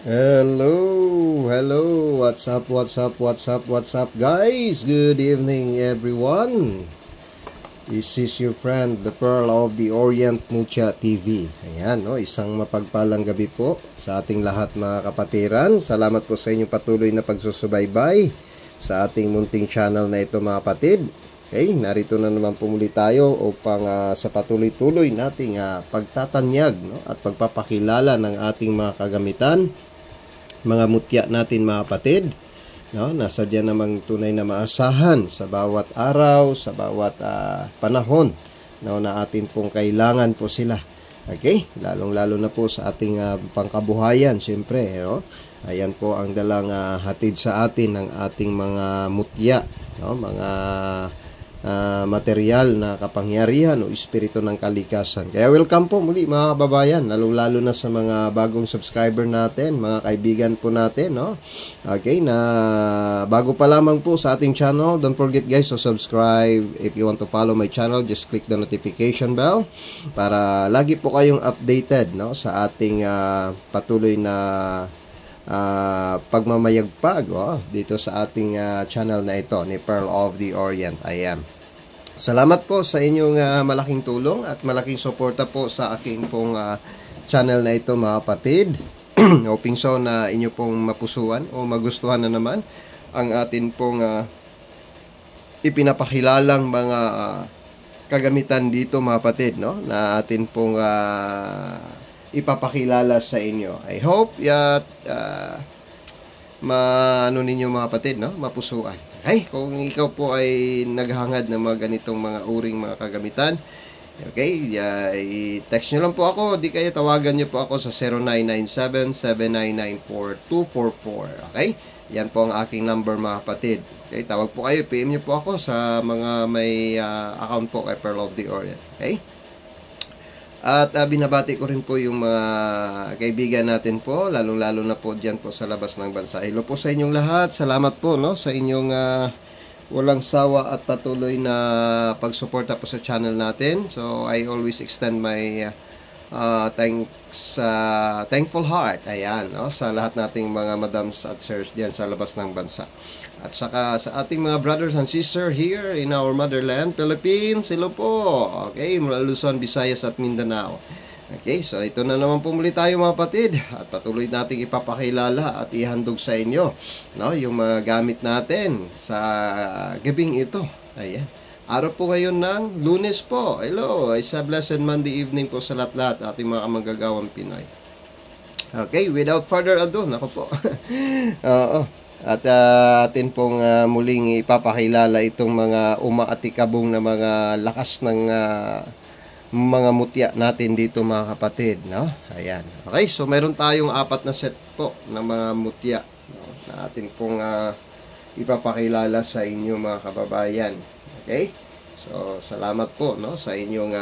Hello, what's up, guys? Good evening, everyone. This is your friend, the Pearl of the Orient, Mucha TV. Ayan, no, isang mapagpalang gabi po sa ating lahat, mga kapatiran. Salamat po sa inyong patuloy na pagsusubaybay sa ating munting channel na ito, mga kapatid. Okay, narito na naman po muli tayo upang sa patuloy-tuloy nating pagtatanyag, no, at pagpapakilala ng ating mga kagamitan, mga mutya natin, mga kapatid, no, nasa diyan namang tunay na maasahan sa bawat araw, sa bawat panahon, no, na atin pong kailangan po sila. Okay, lalong-lalo na po sa ating pangkabuhayan, siyempre, no? Ayan po ang dalang hatid sa atin ng ating mga mutya, no, mga material na kapangyarihan o espiritu ng kalikasan. Kaya welcome po muli, mga kababayan, lalo na sa mga bagong subscriber natin, mga kaibigan po natin, no? Okay, na bago pa lamang po sa ating channel, don't forget guys to subscribe. If you want to follow my channel, just click the notification bell para lagi po kayong updated, no, sa ating patuloy na pagmamayagpag dito sa ating channel na ito ni Pearl of the Orient. Salamat po sa inyong malaking tulong at malaking suporta po sa aking pong channel na ito, mga kapatid. Hoping so na inyo pong mapusuan o magustuhan na naman ang atin pong ipinapakilalang mga kagamitan dito, mga kapatid, no, na atin pong ipapakilala sa inyo. I hope that maano ninyo, mga kapatid, no, mapusuan. Okay, kung ikaw po ay naghangad ng mga ganitong mga uring mga kagamitan, okay, i-text nyo lang po ako, di kaya tawagan nyo po ako sa 0997-7994-244. Okay, yan po ang aking number, mga kapatid. Okay, tawag po kayo, PM nyo po ako sa mga may account po kay Pearl of the Orient. Okay, at binabati ko rin po yung mga kaibigan natin po, lalong-lalo na po dyan po sa labas ng bansa. Hello po sa inyong lahat. Salamat po, no, sa inyong walang sawa at patuloy na pagsuporta po sa channel natin. So, I always extend my thankful heart, ayan, no, sa lahat nating mga madams at sirs dyan sa labas ng bansa. At saka sa ating mga brothers and sisters here in our motherland, Philippines, hello po. Okay, mula Luzon, Visayas at Mindanao. Okay, so ito na naman po muli tayo, mga kapatid. At patuloy nating ipapakilala at ihandog sa inyo, no, yung mga gamit natin sa gabing ito. Ayan. Araw po ngayon ng Lunes po. Hello, it's a blessed Monday evening po sa lahat-lahat ating mga manggagawang Pinoy. Okay, without further ado, nako po. Oo. At atin pong muling ipapakilala itong mga umaatikabong na mga lakas ng mga mutya natin dito, mga kapatid, no? Ayan. Okay, so meron tayong 4 na set po ng mga mutya, no, na atin pong ipapakilala sa inyo, mga kababayan. Okay? So salamat po, no, sa inyong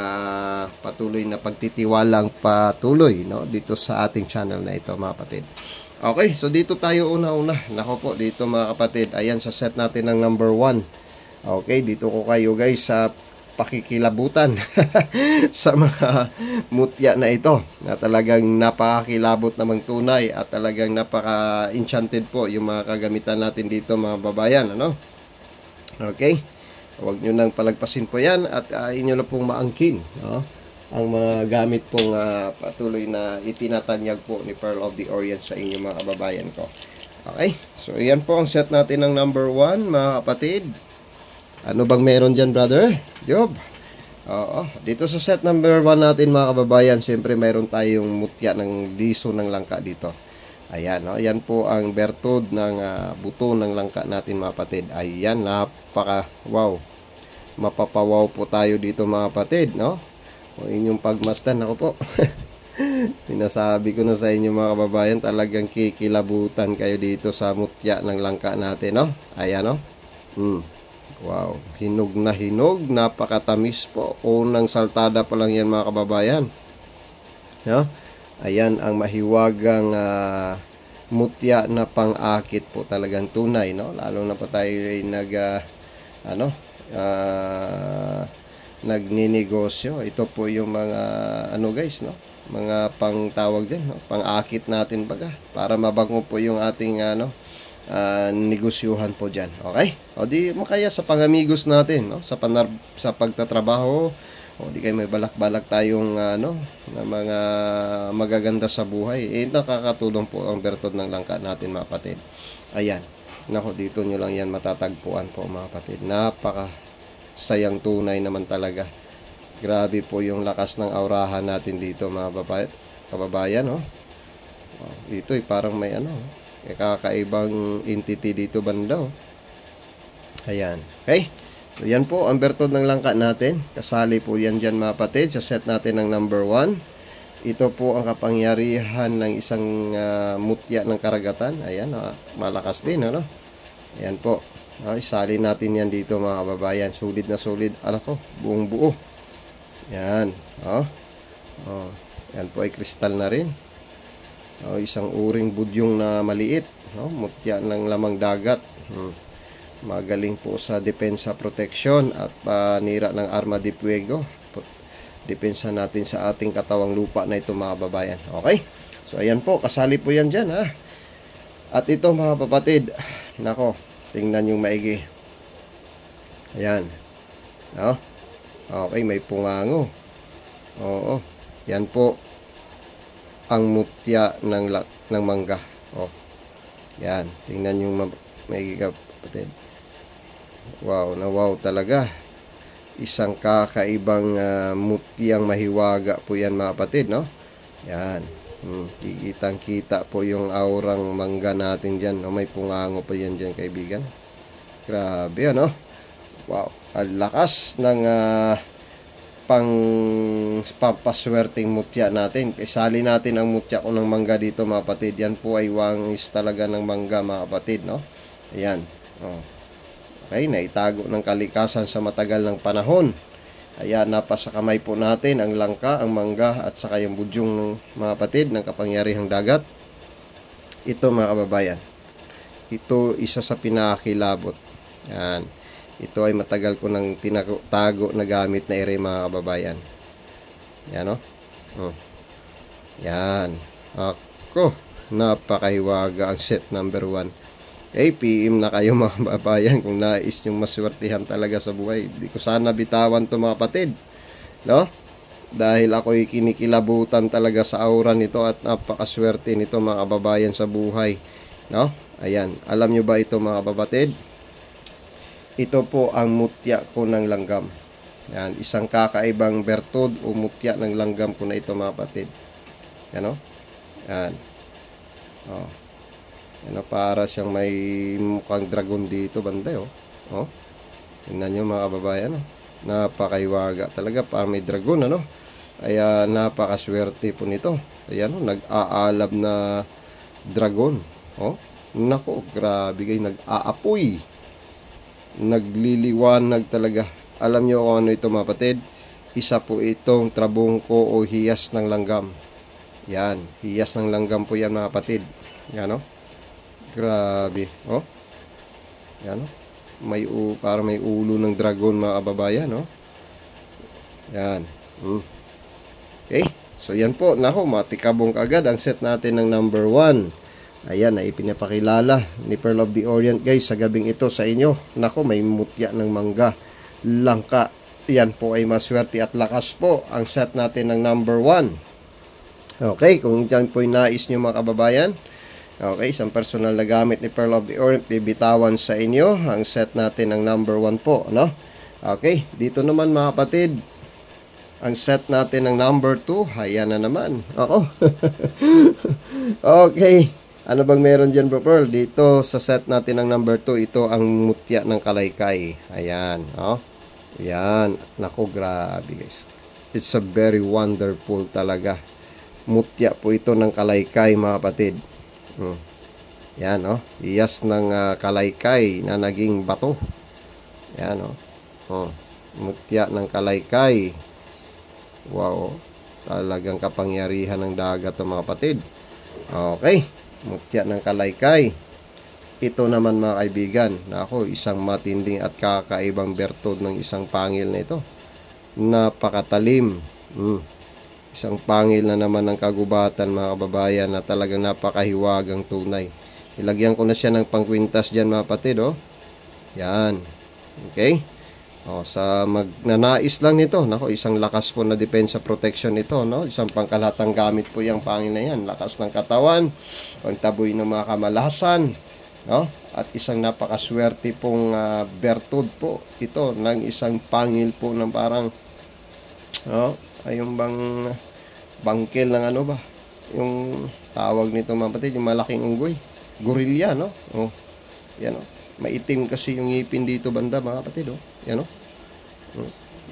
patuloy na pagtitiwalang patuloy, no, dito sa ating channel na ito, mga kapatid. Okay, so dito tayo una-una. Nako po, dito, mga kapatid, ayan, sa set natin ng number 1. Okay, dito ko kayo guys sa pakikilabutan sa mga mutya na ito, na talagang napakakilabot namang tunay at talagang napaka-enchanted po yung mga kagamitan natin dito, mga babayan, ano? Okay, huwag nyo nang palagpasin po yan at inyo na pong maangkin, no, ang mga gamit pong patuloy na itinatanyag po ni Pearl of the Orient sa inyo, mga kababayan ko. Okay, so yan po ang set natin ng number 1, mga kapatid. Ano bang meron dyan, brother Job? Oo, dito sa set number 1 natin, mga kababayan, siyempre mayroon tayong mutya ng diso ng langka dito. Ayan, no? Yan po ang bertud ng buto ng langka natin, mga kapatid. Ayan, napaka wow, mapapawaw po tayo dito, mga kapatid, no? O inyong pagmasdan, ako po. Sinasabi ko na sa inyo, mga kababayan, talagang kikilabutan kayo dito sa mutya ng langka natin, no? Ayan, no? Wow, hinog na hinog, napakatamis po. Unang saltada pa lang yan, mga kababayan, no? Ayan ang mahiwagang mutya na pang-akit po, talagang tunay, no? Lalo na pa tayo ay nagninegosyo. Ito po yung mga guys, no, mga pang tawag dyan, no? Pang-akit natin baga, para mabango po yung ating negosyuhan po dyan. Okay? O di makaya sa pangamigos natin, no? Sa pagtatrabaho, o di kayo may balak-balak tayong na mga magaganda sa buhay. Nakakatulong po ang bertod ng langka natin, mga kapatid. Ayan. Nako, dito nyo lang yan matatagpuan po, mga kapatid. Napaka sayang tunay naman talaga. Grabe po yung lakas ng aurahan natin dito, mga kababayan, no? Dito parang may kakaibang entity dito banda, oh. Ayan. Okay? So yan po ang bertod ng langka natin. Kasali po yan dyan, mga kapatid, sa set natin ng number 1. Ito po ang kapangyarihan ng isang mutya ng karagatan. Ayan, malakas din, ano? Ayan po. Isali natin yan dito, mga kababayan. Sulit na sulit. Alam ko, buong buo. Yan. Yan po ay kristal na rin. Isang uring budyong na maliit. Mutya ng lamang dagat. Magaling po sa depensa protection at panira ng arma de fuego. Depensa natin sa ating katawang lupa na ito, mga kababayan. Okay? So ayan po, kasali po yan dyan, ha. At ito, mga kapatid, nako, tingnan yung maigi. Ayan. No? Okay, may pungango. Oo. Yan po ang mutya ng mangga. Yan. Tingnan yung maigi, kapatid. Wow, na wow talaga. Isang kakaibang mutyang mahiwaga po yan, mga kapatid, no? Yan. Kikitang-kita po yung aurang mangga natin dyan. May pungango pa yan dyan, kaibigan. Grabe, ano? Wow. Ang lakas ng pampaswerteng mutya natin. Isali natin ang mutya ko ng mangga dito, mga kapatid. Yan po ay wangis talaga ng mangga, mga kapatid, no? Ayan. Okay, naitago ng kalikasan sa matagal ng panahon. Ayan, napasa kamay po natin ang langka, ang mangga, at saka yung budyong ng mga kapatid ng kapangyarihang dagat. Ito, mga kababayan, ito isa sa pinakakilabot. Yan. Ito ay matagal ko nang tinatago na gamit na ere, mga kababayan. Yan, o. Yan. Ako, napakahiwaga ang set number 1. PM na kayo, mga kababayan, kung nais nyong maswertihan talaga sa buhay. Hindi ko sana bitawan to, mga kapatid, no? Dahil ako'y kinikilabutan talaga sa aura nito at napakaswerte nito, mga kababayan, sa buhay, no? Ayan, alam nyo ba ito, mga kapatid? Ito po ang mutya ko ng langgam. Yan, isang kakaibang bertod o mutya ng langgam ko na ito, mga kapatid. Yan, o. Yan. Yan, para siyang may mukhang dragon dito banda, oh. Tingnan nyo, mga kababayan, napakaiwaga talaga, para may dragon, ano. Kaya napakaswerte po nito. Ayan, nag-aalab na dragon. Nako, grabe kayo, nag-aapoy, nagliliwanag talaga. Alam nyo kung ano ito, mga kapatid? Isa po itong trabungko o hiyas ng langgam. Yan, hiyas ng langgam po yan, mga kapatid. Yan, grabe. Yan, parang may ulo ng dragon, mga kababayan, Yan. Okay, so yan po. Nako, matikabong agad ang set natin ng number 1. Ayan, na ipinapakilala ni Pearl of the Orient, guys, sa gabing ito sa inyo. Nako, may mutya ng mangga, langka. Yan po ay maswerte at lakas po ang set natin ng number 1. Okay, kung dyan po yung nais nyo, mga kababayan, okay, isang personal na gamit ni Pearl of the Orient, bibitawan sa inyo ang set natin ng number 1 po, no? Okay, dito naman, mga kapatid, ang set natin ng number 2. Ayan na naman. Ako. Okay. Ano bang meron dyan, bro Pearl? Dito sa set natin ng number 2, ito ang mutya ng kalaykay. Ayan, Ayan. Naku, grabe, guys. It's a very wonderful talaga. Mutya po ito ng kalaykay, mga kapatid. Yan, iyas ng kalaykay na naging bato. Yan, mutya ng kalaykay. Wow, talagang kapangyarihan ng dagat, mga kapatid. Okay, mutya ng kalaykay. Ito naman, mga kaibigan, nako, isang matinding at kakaibang bertod ng isang pangil na ito. Napakatalim. Isang pangil na naman ng kagubatan mga kababayan na talagang napakahiwagang tunay. Ilagyan ko na siya ng pangkwintas dyan mga kapatid, oh. Yan. Okay? O, sa magnanais lang nito, nako, isang lakas po na depensa protection ito, no? Isang pangkalahatang gamit po yung pangil na yan. Lakas ng katawan, pagtaboy ng mga kamalasan, no? At isang napakaswerte pong bertud po ito ng isang pangil po ng parang, no? Ay yung bangkel ng ano ba? Yung tawag nito mga kapatid, yung malaking unggoy. Gorilla, no? Oh, yan, oh. Maitim kasi yung ngipin dito banda mga kapatid, oh. Yan, oh.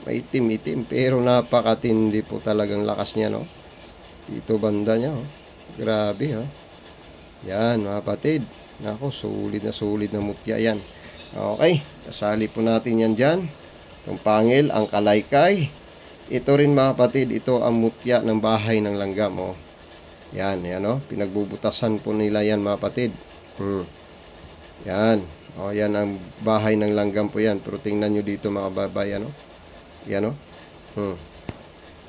Maitim, pero napakatindi po talagang lakas niya, no? Dito banda niya, oh. Grabe, oh. Yan mga kapatid. Nako, sulit na mutya yan. Okay, kasali po natin yan dyan. Itong pangil, ang kalaykay. Ito rin mga kapatid, ito ang mutya ng bahay ng langgam, oh. Yan, oh. Pinagbubutasan po nila yan mga kapatid. Yan. O, yan ang bahay ng langgam po yan. Pero tingnan nyo dito mga babayan, no? Yan, no?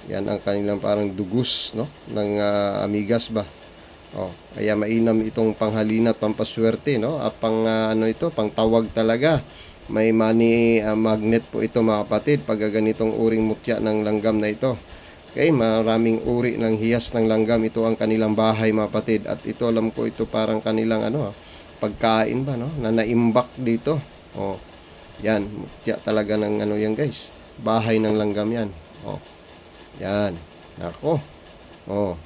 Yan ang kanilang parang dugos, no? Ng amigas ba? O, kaya mainam itong panghalina at pampaswerte, no? Ano ito, pang tawag talaga. May money magnet po ito mga kapatid. Pag ganitong uring mutya ng langgam na ito. Okay, maraming uri ng hiyas ng langgam. Ito ang kanilang bahay mga kapatid. At ito, alam ko, ito parang kanilang pagkain ba, no? Na naimbak dito. Oh. Yan, mutya talaga ng ano yan, guys. Bahay ng langgam yan. Oh. Yan. Nako. Oh.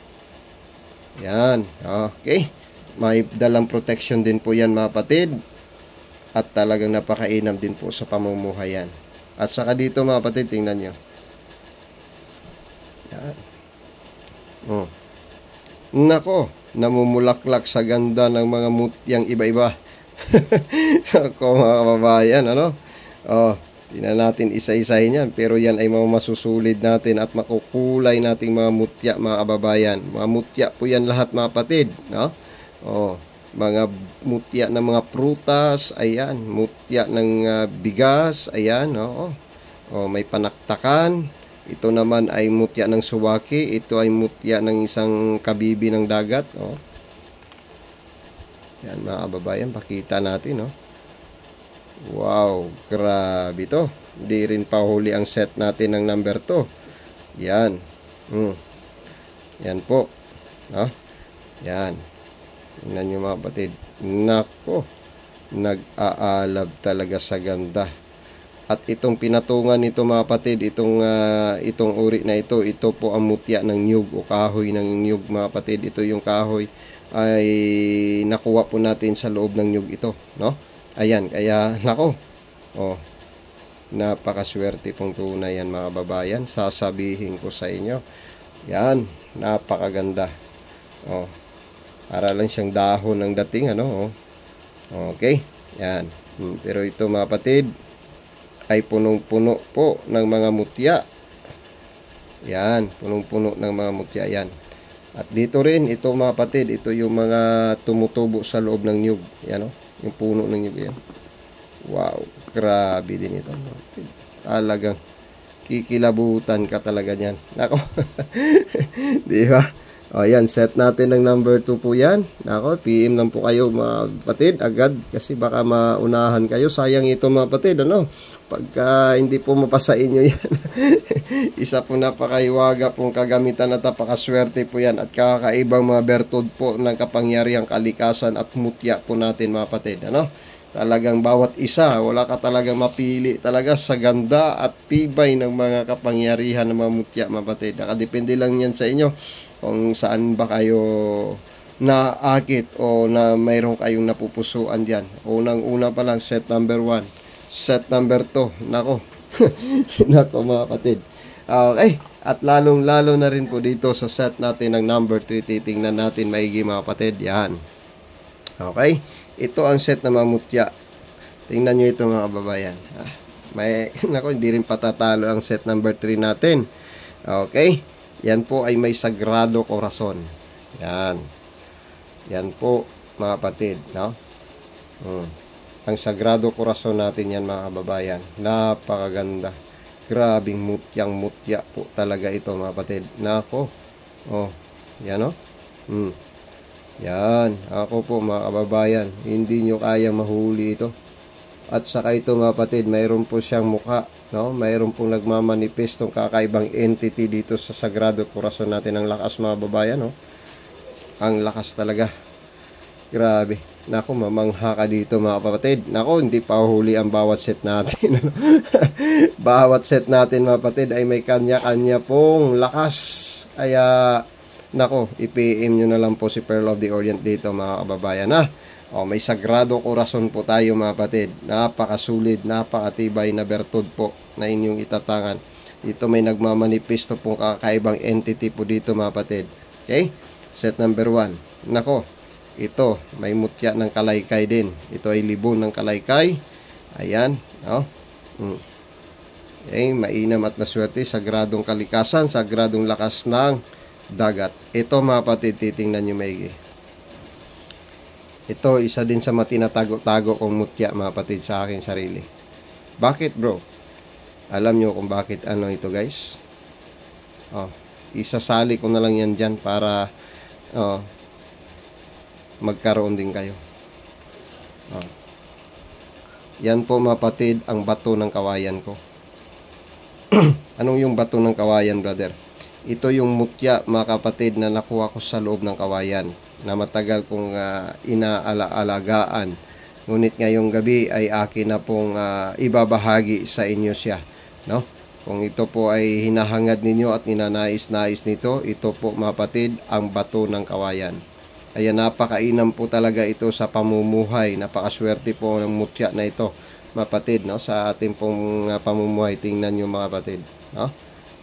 Yan. Okay. May dalang protection din po yan, mga kapatid. At talagang napakainam din po sa pamumuhay yan. At saka dito, mga kapatid, tingnan nyo. Yan. Oh. Nako, namumulaklak sa ganda ng mga mutyang iba-iba. Ako mga kababayan, ano? Oh, tingnan natin isa-isahin yan. Pero yan ay mga masusulid natin at makukulay nating mga mutya, mga kababayan. Mga mutya po yan lahat mga kapatid, no? Oh, mga mutya ng mga prutas, ayan. Mutya ng bigas, ayan, no? Oh, may panaktakan. Ito naman ay mutya ng suwaki. Ito ay mutya ng isang kabibi ng dagat. Oh. Yan mga kababayan, pakita natin. Oh. Wow, grabe to. Hindi rin pa huli ang set natin ng number 2. Yan. Yan po. No? Yan. Tingnan nyo mga kapatid. Nako, nag-aalab talaga sa ganda. At itong pinatungan nito mga kapatid, itong uri na ito po ang mutya ng niyog o kahoy ng niyog mga kapatid. Ito yung kahoy ay nakuha po natin sa loob ng niyog ito, no? Ayan, kaya nako. Oh. Napakaswerte pong tunay yan mga babayan. Sasabihin ko sa inyo. Yan, napakaganda. Oh. Para lang siyang dahon ng dating, ano? Oh. Okay. Yan. Pero ito mga kapatid ay punong-puno po ng mga mutya. Yan, punong-puno ng mga mutya yan. At dito rin, ito mga kapatid, ito yung mga tumutubo sa loob ng niyog. Yan, yung puno ng niyog yan. Wow, grabe din ito. Talagang kikilabutan ka talaga niyan. Nako. Di ba? O yan, set natin ng number 2 po yan. Nako, PM lang po kayo mga kapatid agad kasi baka maunahan kayo. Sayang ito mga kapatid, ano? Pagka hindi po mapasa inyo yan. Isa po napakahiwaga pong kagamitan at napakaswerte po yan at kakaibang mga bertud po ng kapangyarihang kalikasan at mutya po natin mga kapatid, ano? Talagang bawat isa, wala ka talagang mapili talaga sa ganda at tibay ng mga kapangyarihan ng mga mutya mga kapatid. Nakadepende lang yan sa inyo kung saan ba kayo naakit o na mayroon kayong napupusuan dyan. Unang-una pa lang, set number 1. Set number 2. Nako. Nako mga kapatid. Okay. At lalong-lalo na rin po dito sa set natin ng number 3. Titingnan natin maigi mga kapatid. Yan. Okay. Ito ang set na mga mutya. Tingnan nyo ito mga kababayan. Nako, hindi rin patatalo ang set number 3 natin. Okay. Yan po ay may Sagrado Corazon. Yan. Yan po mga kapatid, no? Ang Sagrado Corazon natin yan mga kababayan. Napakaganda. Grabing mutyang-mutya po talaga ito mga kapatid. Nako. Oh, yan o. Yan. Ako po mga kababayan, hindi nyo kaya mahuli ito. At saka ito mga kapatid, mayroon po siyang mukha. No? Mayroon pong nagmamanifestong kakaibang entity dito sa Sagrado Corazon natin. Ang lakas mga kababayan. No? Ang lakas talaga. Grabe. Nako, mamangha ka dito mga kapatid. Nako, hindi pa huli ang bawat set natin. Bawat set natin mga kapatid ay may kanya-kanya pong lakas. Kaya, nako, i-PM nyo na lang po si Pearl of the Orient dito mga kababayan. O, may Sagrado Corazon po tayo mga kapatid. Napakasulit, napakatibay na bertud po na inyong itatangan. Dito may nagmamanipisto pong kakaibang entity po dito mga kapatid. Okay? Set number 1. Nako, ito, may mutya ng kalaykay din. Ito ay libon ng kalaykay. Ayan, no? Okay, mainam at maswerte, sagradong kalikasan, sagradong lakas ng dagat. Ito mga kapatid, titingnan nyo maigi. Ito, isa din sa matinatago-tago kong mutya mga kapatid sa aking sarili. Bakit bro? Alam nyo kung bakit ano ito guys? Isasali ko na lang yan dyan para magkaroon din kayo. Yan po mga kapatid ang bato ng kawayan ko. Anong yung bato ng kawayan brother? Ito yung mutya mga kapatid na nakuha ko sa loob ng kawayan na matagal kong inaalagaan. Ngunit ngayong gabi ay akin na pong ibabahagi sa inyo siya. No? Kung ito po ay hinahangad ninyo at ninanais-nais nito, ito po mga kapatid ang bato ng kawayan. Kaya napakainam po talaga ito sa pamumuhay. Napakaswerte po ng mutya na ito, mga kapatid, no? Sa ating pong pamumuhay. Tingnan nyo mga kapatid. No?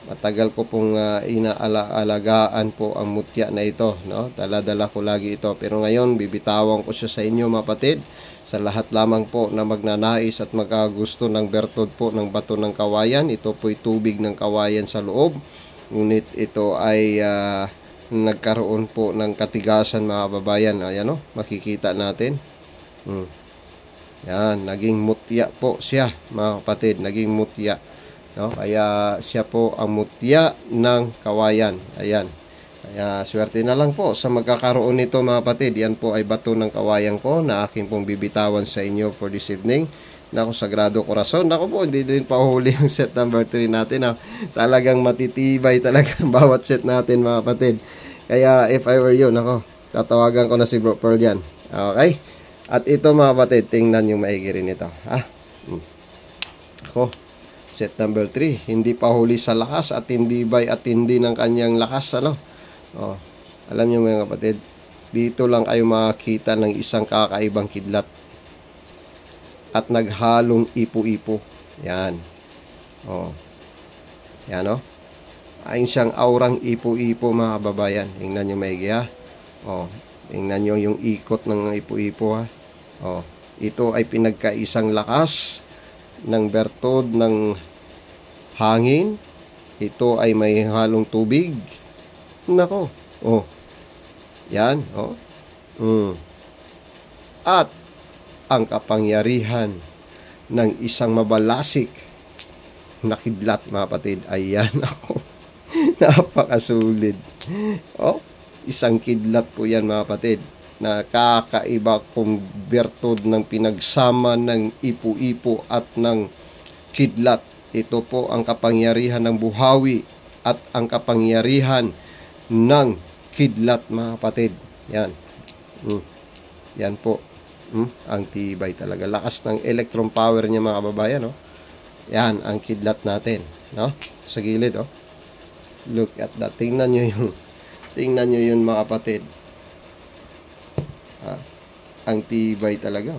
Matagal ko pong inaalagaan po ang mutya na ito. No? Dala-dala ko lagi ito. Pero ngayon, bibitawan ko siya sa inyo mga kapatid. Sa lahat lamang po na magnanais at magkagusto ng bertud po ng bato ng kawayan. Ito po'y tubig ng kawayan sa loob. Ngunit ito ay nagkaroon po ng katigasan mga kababayan. Ayan o, makikita natin. Yan, naging mutya po siya mga kapatid. Naging mutya. No? Kaya siya po ang mutya ng kawayan. Ayan. Kaya swerte na lang po sa magkakaroon nito mga kapatid. Yan po ay bato ng kawayan ko na aking pong bibitawan sa inyo for this evening. Naku, Sagrado Corazon. Naku po, hindi din pa huli yung set number 3 natin. Talagang matitibay talaga bawat set natin mga kapatid. Kaya if I were you, nako, tatawagan ko na si Bro Pearl yan. Okay? At ito mga kapatid, tingnan yung maigi rin ito. Ako, set number 3. Hindi pa huli sa lakas at hindi bay at hindi ng kanyang lakas. Alam niyo mga kapatid, dito lang kayo makakita ng isang kakaibang kidlat. At naghalong ipo-ipo. Yan. Yan o. Ayun siyang aurang ipo-ipo mga kababayan. Tingnan nyo maigi ha. Tingnan nyo yung ikot ng ipo-ipo ha. Ito ay pinagkaisang lakas ng bertud ng hangin. Ito ay may halong tubig. Nako. Yan. At ang kapangyarihan ng isang mabalasik na kidlat mga kapatid. Ayan ako. Napakasulit. Isang kidlat po yan mga kapatid. Na kakaiba kong bertud ng pinagsama ng ipo-ipo at ng kidlat. Ito po ang kapangyarihan ng buhawi at ang kapangyarihan ng kidlat mga kapatid. Yan. Yan po. Ang tibay talaga. Lakas ng electron power niya mga kababayan. Yan ang kidlat natin. No? Sa gilid. Look at that. Tingnan nyo yun mga kapatid. Ang tibay talaga.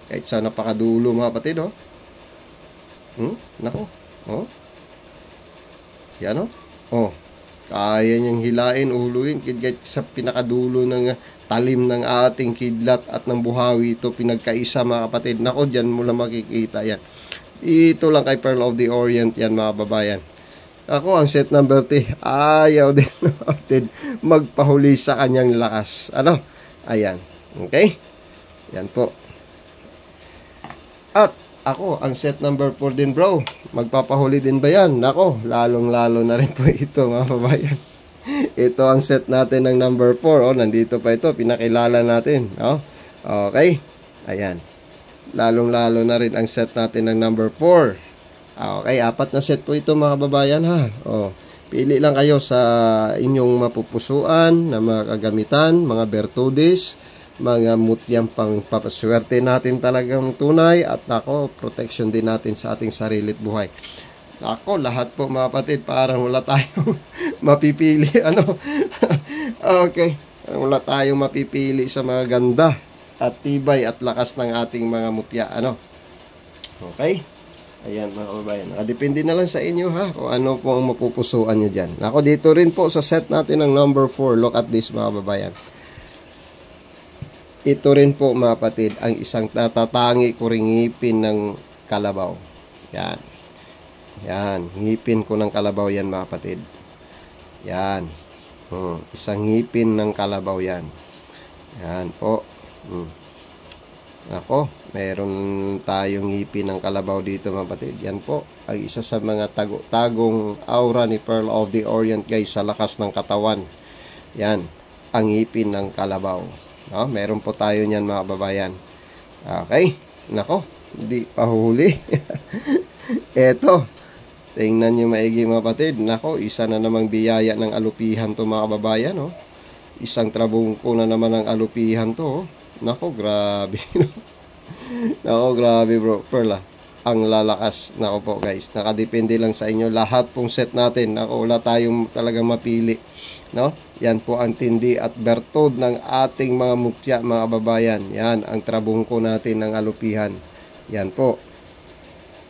Kahit sa napakadulo mga kapatid. Nako. Yan kaya niyang hilain, uhuluin kahit sa pinakadulo ng talim ng ating kidlat at ng buhawi. Ito pinagkaisa mga kapatid. Nako, dyan mo lang makikita yan. Ito lang kay Pearl of the Orient yan mga babayan. Ako ang set number 3. Ayaw din kapatid magpahuli sa kanyang lakas. Ayan. Okay? Yan po. At Ako, ang set number 4 din bro. Magpapahuli din ba yan? Nako, lalong-lalo na rin po ito mga kababayan. Ito ang set natin ng number 4. Oh, nandito pa ito. Pinakilala natin. Oh, okay. Ayan. Lalong-lalo na rin ang set natin ng number 4. Okay, 4 na set po ito mga kababayan ha. Oh, pili lang kayo sa inyong mapupusuan na mga kagamitan, mga bertudes, mga mutyang pang papaswerte natin talagang tunay, at ako, protection din natin sa ating sarili at buhay. Ako, lahat po mga kapatid, parang wala tayong mapipili. Ano? Okay. Wala tayong mapipili sa mga ganda at tibay at lakas ng ating mga mutya. Ano? Okay? Ayan mga kababayan. Depende na lang sa inyo ha, kung ano po ang mapupusuan nyo dyan. Ako, dito rin po sa set natin ng number 4. Look at this mga kababayan. Ito rin po mga kapatid, ang isang natatangi ko ring ngipin ng kalabaw. Yan. Yan, ngipin ko ng kalabaw yan mga kapatid. Yan. Isang ngipin ng kalabaw yan. Yan po. Ako, meron tayong ngipin ng kalabaw dito mga kapatid. Yan po, ang isa sa mga tagong aura ni Pearl of the Orient guys, sa lakas ng katawan. Yan, ang ngipin ng kalabaw. No, meron po tayo niyan mga babayan. Okay, nako, hindi pa huli. Eto, tingnan nyo maigi mga kapatid. Nako, isa na namang biyaya ng alupihan to mga kababayan. Oh. Isang trabungko na naman ng alupihan to. Oh. Nako, grabe. Nako, grabe bro. Perla, ang lalakas. Nako po guys, nakadepende lang sa inyo. Lahat pong set natin. Nako, wala tayong talagang mapili. No? Yan po ang tindi at bertud ng ating mga mutya mga kababayan. Yan, ang trabungko natin ng alupihan. Yan po.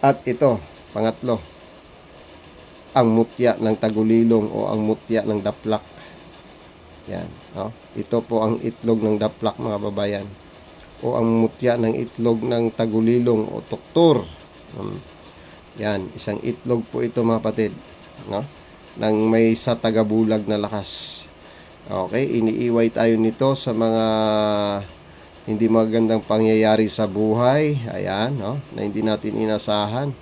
At ito, pangatlo, ang mutya ng tagulilong o ang mutya ng daplak. Yan, no? Ito po ang itlog ng daplak mga babayan. O ang mutya ng itlog ng tagulilong o tuktur. Yan, isang itlog po ito mga patid, no? Nang may sa tagabulag na lakas. Okay, iniiway tayo nito sa mga hindi magandang pangyayari sa buhay. Ayan, no? Na hindi natin inasahan.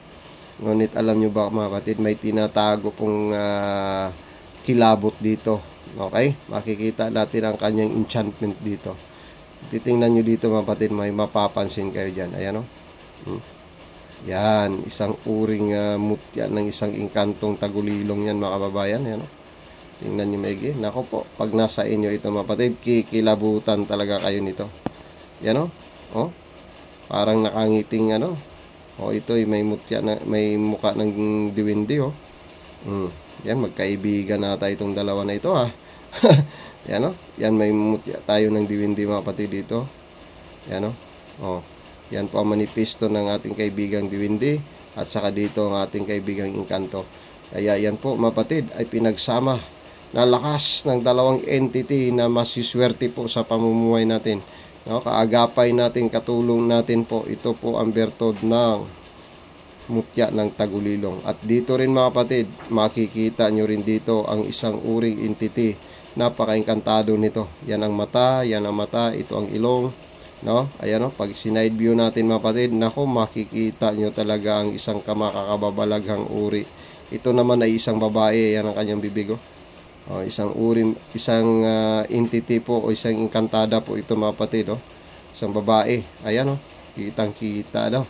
Ngunit alam nyo ba mga kapatid, may tinatago pong kilabot dito. Okay? Makikita natin ang kanyang enchantment dito. Titingnan nyo dito mga kapatid, may mapapansin kayo dyan. Ayan o. Yan, isang uring mutya ng isang inkantong tagulilong yan mga kababayan. Ayan o. Tingnan nyo maigi. Nako po, pag nasa inyo ito mga kapatid, kikilabutan talaga kayo nito. Yan o. O. Parang nakangiting ano. O ito ay may mutya na, may muka ng diwindi oh. Yan, magkaibigan nata itong dalawa na ito ha. Yan oh. Yan, may mutya tayo ng diwindi mga kapatid dito. Yan oh. Oh. Yan po ang manipisto ng ating kaibigang diwindi at saka dito ang ating kaibigang inkanto. Kaya yan po mga kapatid ay pinagsama na lakas ng dalawang entity na masiswerte po sa pamumuhay natin. No, kaagapay natin, katulong natin po. Ito po ang bertod ng mutya ng tagulilong. At dito rin mga kapatid, makikita nyo rin dito ang isang uring entity. Napaka-enkantado nito. Yan ang mata, yan ang mata, ito ang ilong. No? Ayan o, pag sinide view natin mga kapatid, nako, makikita nyo talaga ang isang kamakakababalaghang uri. Ito naman ay isang babae, yan ang kanyang bibig oh. Isang urim, isang entity po o isang engkantada po ito mga kapatid oh. Isang babae. Ayan oh, kitang-kita daw.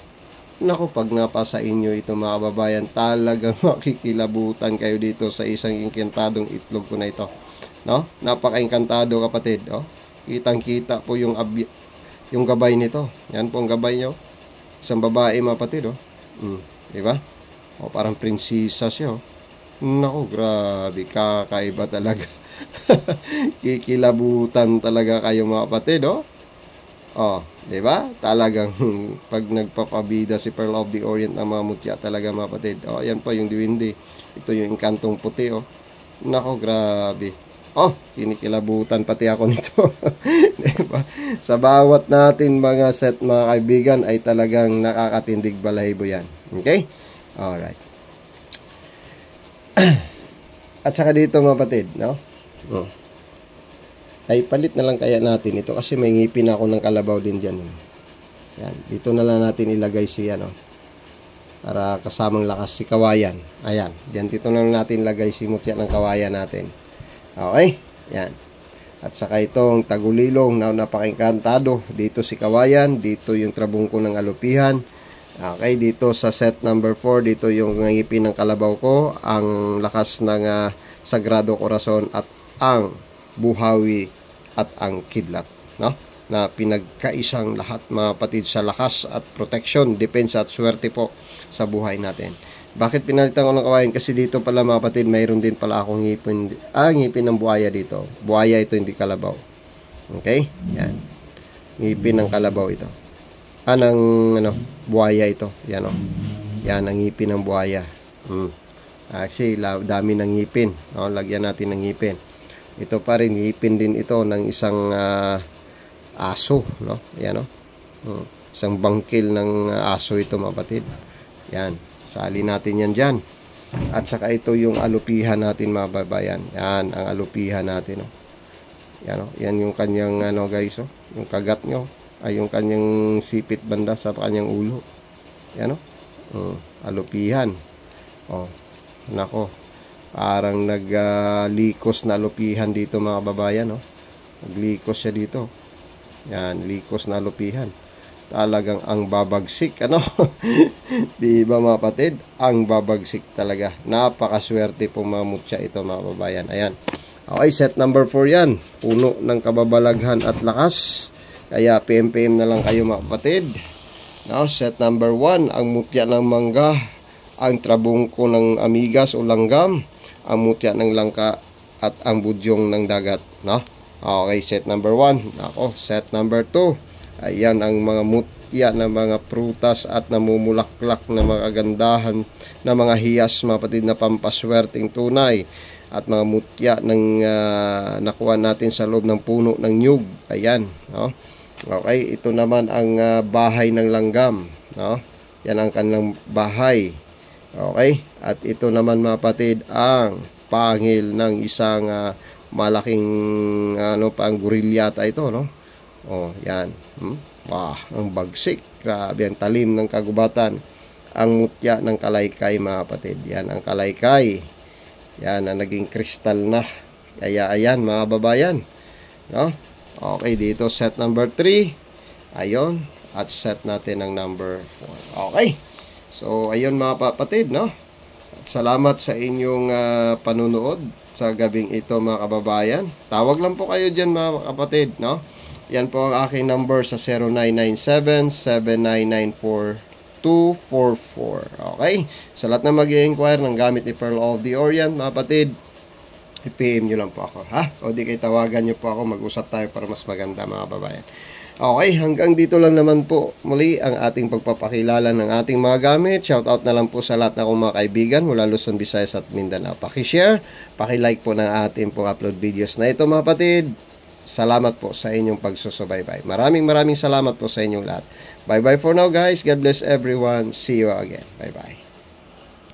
Nako, pag napasa inyo ito mga kababayan, talagang makikilabutan kayo dito sa isang engkantadong itlog ko na ito. No? Napaka-engkantado kapatid oh. Kitang-kita po yung gabay nito. Yan po ang gabay niyo. Isang babae mga kapatid oh. Di ba? O, parang prinsesa siya oh. Nako, grabe, kakaiba talaga. Kikilabutan talaga kayo mga kapatid, oh. Oh, 'di ba? Talagang pag nagpapabida si Pearl of the Orient ng mga mutya talaga mga kapatid. Oh, ayan pa yung diwindi. Ito yung inkantong puti, oh. Nako, grabe. Oh, kinikilabutan pati ako nito. Diba? Sa bawat natin mga set mga kaibigan ay talagang nakakatindig balahibo yan. Okay? Alright. At saka dito mga kapatid, no? Ay palit na lang kaya natin ito kasi may ngipin ako ng kalabaw din dyan. Yan, dito na lang natin ilagay siya, no? para kasamang lakas si kawayan. Ayan, diyan dito na natin lagay si mutya ng kawayan natin. Okay, yan. At saka itong tagulilong na napakingkantado. Dito si kawayan, dito yung trabungko ng alupihan. Okay, dito sa set number 4, dito yung ngipin ng kalabaw ko, ang lakas ng Sagrado Corazon at ang buhawi at ang kidlat, no? Na pinagkaisang lahat mga kapatid sa lakas at protection, depensa at swerte po sa buhay natin. Bakit pinalitan ko ng kawayan? Kasi dito pala mga kapatid, mayroon din pala akong ngipin, ngipin ng buhaya dito. Buhaya ito, hindi kalabaw. Okay? Yan. Ngipin ng kalabaw ito. Buhaya ito. Yan o. Yan ang ngipin ng buhaya. Actually, dami ng ngipin. No? Lagyan natin ng ngipin. Ito pa rin, ngipin din ito ng isang aso, no? Yan, no? Isang bangkil ng aso ito, mga kapatid. Yan, sali natin yan dyan. At saka ito yung alupihan natin, mga babayan. Yan, ang alupihan natin, no? Yan, no? Yan yung kanyang, guys, oh? Yung kagat nyo, ay yung kanyang sipit banda sa kanyang ulo. Yan, no? Alupihan. Oh, nako. Parang naglikos na alupihan dito, mga babayan, no? Naglikos siya dito. Yan, likos na lupihan. Talagang ang babagsik, Di ba mga kapatid? Ang babagsik talaga. Napakaswerte po mga mutya ito, mga babayan. Ayan. Okay, set number 4 yan. Puno ng kababalaghan at lakas. Kaya PM na lang kayo, mga kapatid. Now, set number 1, ang mutya ng mangga, ang trabungko ng amigas o langgam, ang mutya ng langka at ang budyong ng dagat, no? Okay, set number 1. Ako, set number 2. Ayan ang mga mutya na mga prutas at namumulaklak na mga kagandahan na mga hiyas, mga kapatid, na pampaswerteng tunay. At mga mutya ng nakuha natin sa loob ng puno ng nyug. Ayan, no? Okay, ito naman ang bahay ng langgam, no? Yan ang kanilang bahay. Okay, at ito naman, mga kapatid, ang pangil ng isang malaking ang gorilla ata ito, no? Oh, yan. Wah, ang bagsik. Grabe ang talim ng kagubatan. Ang mutya ng kalaykay, mga kapatid. Yan ang kalaykay. Yan ang naging kristal na. Kaya ayan, mga babayan, no? Okay, dito set number 3. Ayon, at set natin ang number 4. Okay. So, ayun, mga kapatid, no? Salamat sa inyong panunood sa gabing ito, mga kababayan. Tawag lang po kayo dyan, mga kapatid, no? Yan po ang aking number sa 0997-7994-244. Okay? Sa lahat na mag-i-inquire ng gamit ni Pearl of the Orient, mga kapatid, i-PM nyo lang po ako, ha? O di kayo tawagan nyo po ako, mag-usap tayo para mas maganda, mga kababayan. Okay, hanggang dito lang naman po muli ang ating pagpapakilala ng ating mga gamit. Shoutout na lang po sa lahat ng akong mga kaibigan mula Luzon, Visayas at Mindanao. Paki-share, paki-like po ng ating pong upload videos na ito, mga kapatid. Salamat po sa inyong pagsusubaybay. Maraming salamat po sa inyong lahat. Bye-bye for now, guys. God bless everyone. See you again. Bye-bye.